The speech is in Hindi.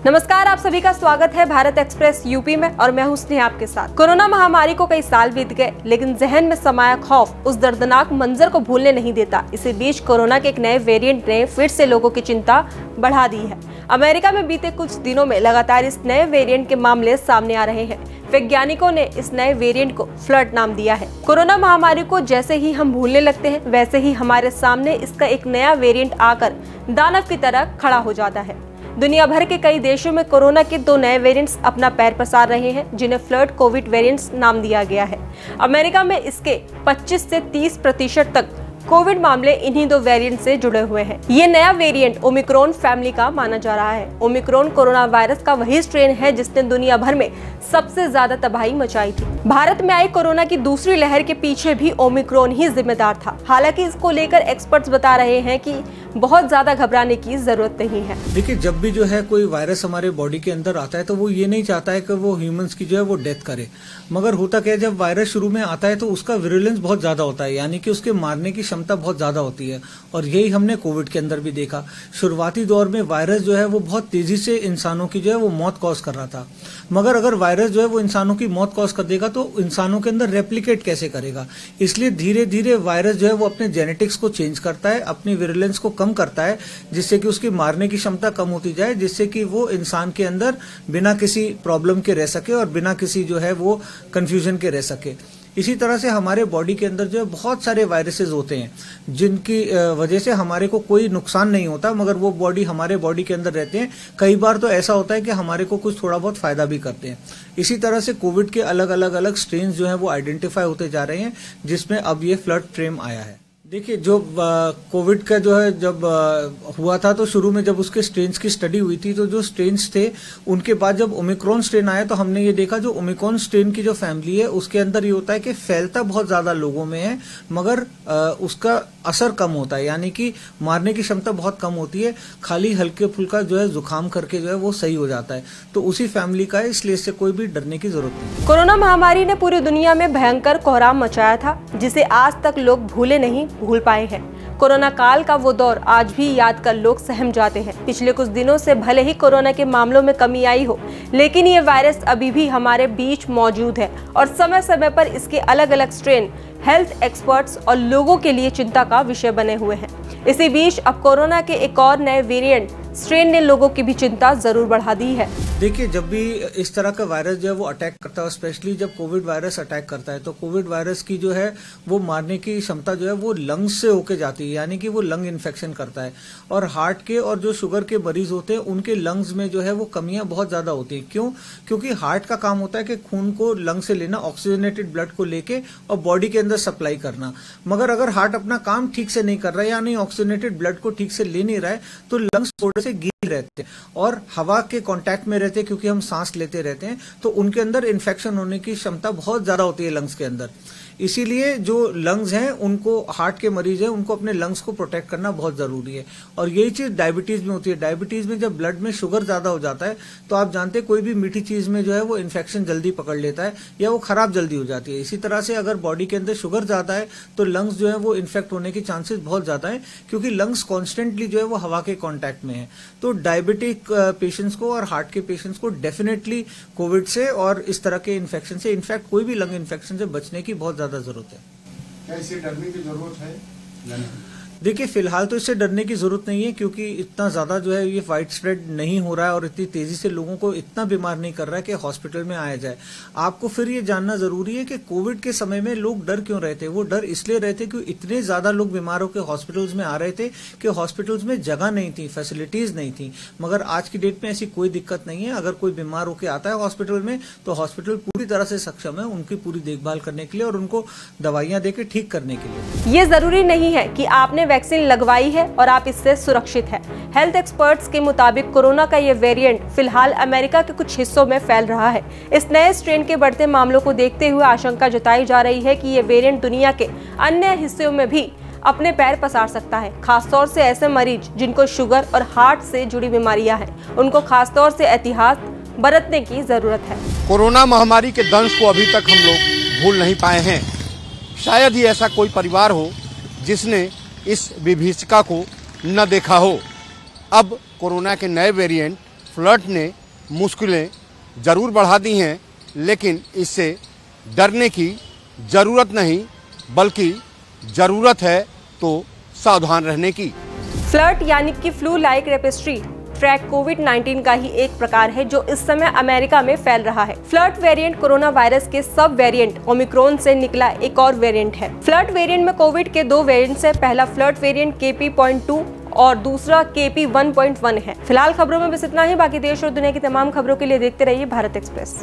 नमस्कार, आप सभी का स्वागत है भारत एक्सप्रेस यूपी में और मैं हूं स्नेहा आपके साथ। कोरोना महामारी को कई साल बीत गए, लेकिन जहन में समाया खौफ उस दर्दनाक मंजर को भूलने नहीं देता। इसी बीच कोरोना के एक नए वेरिएंट ने फिर से लोगों की चिंता बढ़ा दी है। अमेरिका में बीते कुछ दिनों में लगातार इस नए वेरिएंट के मामले सामने आ रहे हैं। वैज्ञानिकों ने इस नए वेरिएंट को फ्लड नाम दिया है। कोरोना महामारी को जैसे ही हम भूलने लगते हैं, वैसे ही हमारे सामने इसका एक नया वेरिएंट आकर दानव की तरह खड़ा हो जाता है। दुनिया भर के कई देशों में कोरोना के 2 नए वेरिएंट्स अपना पैर पसार रहे हैं, जिन्हें फ्लड कोविड वेरिएंट्स नाम दिया गया है। अमेरिका में इसके 25 से 30% तक कोविड मामले इन्हीं 2 वेरिएंट से जुड़े हुए हैं। ये नया वेरिएंट ओमिक्रॉन फैमिली का माना जा रहा है। ओमिक्रॉन कोरोना वायरस का वही स्ट्रेन है जिसने दुनिया भर में सबसे ज्यादा तबाही मचाई थी। भारत में आई कोरोना की दूसरी लहर के पीछे भी ओमिक्रॉन ही जिम्मेदार था। हालांकि इसको लेकर एक्सपर्ट्स बता रहे हैं कि बहुत ज्यादा घबराने की जरूरत नहीं है। देखिए, जब भी जो है कोई वायरस हमारे बॉडी के अंदर आता है तो वो ये नहीं चाहता है कि वो ह्यूमंस की जो है वो डेथ करे। मगर होता क्या है, जब वायरस शुरू में आता है तो उसका विरुलेंस बहुत ज्यादा होता है, यानी कि उसके मारने की क्षमता बहुत ज्यादा होती है। और यही हमने कोविड के अंदर भी देखा। शुरुआती दौर में वायरस जो है वो बहुत तेजी से इंसानों की जो है वो मौत कॉज कर रहा था। मगर अगर वायरस जो है वो इंसानों की मौत कॉज कर देगा तो इंसानों के अंदर रेप्लिकेट कैसे करेगा। इसलिए धीरे धीरे वायरस जो है वो अपने जेनेटिक्स को चेंज करता है, अपनी विरुलेंस को कम करता है, जिससे कि उसकी मारने की क्षमता कम होती जाए, जिससे कि वो इंसान के अंदर बिना किसी प्रॉब्लम के रह सके और बिना किसी जो है वो कंफ्यूजन के रह सके। इसी तरह से हमारे बॉडी के अंदर जो है बहुत सारे वायरसेस होते हैं जिनकी वजह से हमारे को कोई नुकसान नहीं होता, मगर वो हमारे बॉडी के अंदर रहते हैं। कई बार तो ऐसा होता है कि हमारे को कुछ थोड़ा बहुत फायदा भी करते हैं। इसी तरह से कोविड के अलग अलग स्ट्रेन जो है वो आइडेंटिफाई होते जा रहे हैं, जिसमें अब ये फ्लड फ्रेम आया है। देखिए, जो कोविड का जो है जब हुआ था तो शुरू में जब उसके स्ट्रेन्स की स्टडी हुई थी तो जो स्ट्रेन्स थे उनके बाद जब ओमिक्रॉन स्ट्रेन आया तो हमने ये देखा जो ओमिक्रॉन स्ट्रेन की जो फैमिली है उसके अंदर ये होता है कि फैलता बहुत ज्यादा लोगों में है, मगर उसका असर कम होता है, यानी कि मारने की क्षमता बहुत कम होती है। खाली हल्के फुल्का जो है जुकाम करके जो है वो सही हो जाता है। तो उसी फैमिली का है, इसलिए इससे कोई भी डरने की जरूरत नहीं। कोरोना महामारी ने पूरी दुनिया में भयंकर कोहराम मचाया था, जिसे आज तक लोग भूल पाए हैं। कोरोना काल का वो दौर आज भी याद कर लोग सहम जाते हैं। पिछले कुछ दिनों से भले ही कोरोना के मामलों में कमी आई हो, लेकिन ये वायरस अभी भी हमारे बीच मौजूद है और समय समय पर इसके अलग अलग स्ट्रेन हेल्थ एक्सपर्ट्स और लोगों के लिए चिंता का विषय बने हुए हैं। इसी बीच अब कोरोना के एक और नए वेरिएंट स्ट्रेन ने लोगों की भी चिंता जरूर बढ़ा दी है। देखिए, जब भी इस तरह का वायरस जो है वो अटैक करता है, स्पेशली जब कोविड वायरस अटैक करता है, तो कोविड वायरस की जो है वो मारने की क्षमता जो है वो लंग्स से होके जाती है, यानी कि वो लंग इन्फेक्शन करता है। और हार्ट के और जो शुगर के मरीज होते हैं उनके लंग्स में जो है वो कमियां बहुत ज्यादा होती है। क्यों? क्योंकि हार्ट का काम होता है कि खून को लंग से लेना, ऑक्सीजनेटेड ब्लड को लेके और बॉडी के अंदर सप्लाई करना। मगर अगर हार्ट अपना काम ठीक से नहीं कर रहा है, यानी ऑक्सीजनेटेड ब्लड को ठीक से ले नहीं रहा है, तो लंग्स थोड़े से गीले रहते हैं और हवा के कांटेक्ट में रहते हैं, क्योंकि हम सांस लेते रहते हैं, तो उनके अंदर इन्फेक्शन होने की क्षमता बहुत ज्यादा होती है लंग्स के अंदर। इसीलिए जो लंग्स हैं उनको, हार्ट के मरीज हैं उनको अपने लंग्स को प्रोटेक्ट करना बहुत जरूरी है। और यही चीज डायबिटीज में होती है। डायबिटीज में जब ब्लड में शुगर ज्यादा हो जाता है तो आप जानते हैं कोई भी मीठी चीज में जो है वो इन्फेक्शन जल्दी पकड़ लेता है या वो खराब जल्दी हो जाती है। इसी तरह से अगर बॉडी के अंदर शुगर ज्यादा है तो लंग्स जो है वो इन्फेक्ट होने के चांसेस बहुत ज्यादा है, क्योंकि लंग्स कॉन्स्टेंटली जो है वो हवा के कॉन्टैक्ट में है। तो डायबिटिक पेशेंट्स को और हार्ट के पेशेंट्स को डेफिनेटली कोविड से और इस तरह के इन्फेक्शन से, इनफैक्ट कोई भी लंग इन्फेक्शन से बचने की बहुत ज्यादा जरूरत है। क्या इससे डरने की जरूरत है या नहीं? देखिए, फिलहाल तो इससे डरने की जरूरत नहीं है, क्योंकि इतना ज्यादा जो है ये वाइड स्प्रेड नहीं हो रहा है और इतनी तेजी से लोगों को इतना बीमार नहीं कर रहा है कि हॉस्पिटल में आया जाए। आपको फिर ये जानना जरूरी है कि कोविड के समय में लोग डर क्यों रहे थे। वो डर इसलिए रहे थे क्योंकि इतने ज्यादा लोग बीमार होकर हॉस्पिटल्स में आ रहे थे कि हॉस्पिटल्स में जगह नहीं थी, फैसिलिटीज नहीं थी। मगर आज की डेट में ऐसी कोई दिक्कत नहीं है। अगर कोई बीमार होकर आता है हॉस्पिटल में तो हॉस्पिटल पूरी तरह से सक्षम है उनकी पूरी देखभाल करने के लिए और उनको दवाइयां देकर ठीक करने के लिए। ये जरूरी नहीं है कि आपने वैक्सीन लगवाई है और आप इससे सुरक्षित हैं। हेल्थ एक्सपर्ट्स के मुताबिक कोरोना का ये वेरिएंट फिलहाल अमेरिका के कुछ हिस्सों में फैल रहा है। इस नए स्ट्रेन के बढ़ते मामलों को देखते हुए आशंका जताई जा रही है कि ये वेरिएंट दुनिया के अन्य हिस्सों में भी अपने पैर पसार सकता है। खासतौर से ऐसे मरीज जिनको शुगर और हार्ट से जुड़ी बीमारियां हैं, उनको खासतौर से एहतियात बरतने की जरूरत है। कोरोना महामारी के दंश को अभी तक हम लोग भूल नहीं पाए हैं। शायद ही ऐसा कोई परिवार हो जिसने इस विभीषिका को न देखा हो। अब कोरोना के नए वेरिएंट फ्लर्ट ने मुश्किलें जरूर बढ़ा दी हैं, लेकिन इससे डरने की जरूरत नहीं, बल्कि जरूरत है तो सावधान रहने की। फ्लर्ट यानी कि फ्लू लाइक रेस्पिरेटरी ट्रैक कोविड-19 का ही एक प्रकार है जो इस समय अमेरिका में फैल रहा है। फ्लर्ट वेरिएंट कोरोना वायरस के सब वेरिएंट ओमिक्रॉन से निकला एक और वेरिएंट है। फ्लर्ट वेरिएंट में कोविड के 2 वेरिएंट्स है। पहला फ्लर्ट वेरिएंट KP.2 और दूसरा KP.1.1 है। फिलहाल खबरों में बस इतना ही। बाकी देश और दुनिया की तमाम खबरों के लिए देखते रहिए भारत एक्सप्रेस।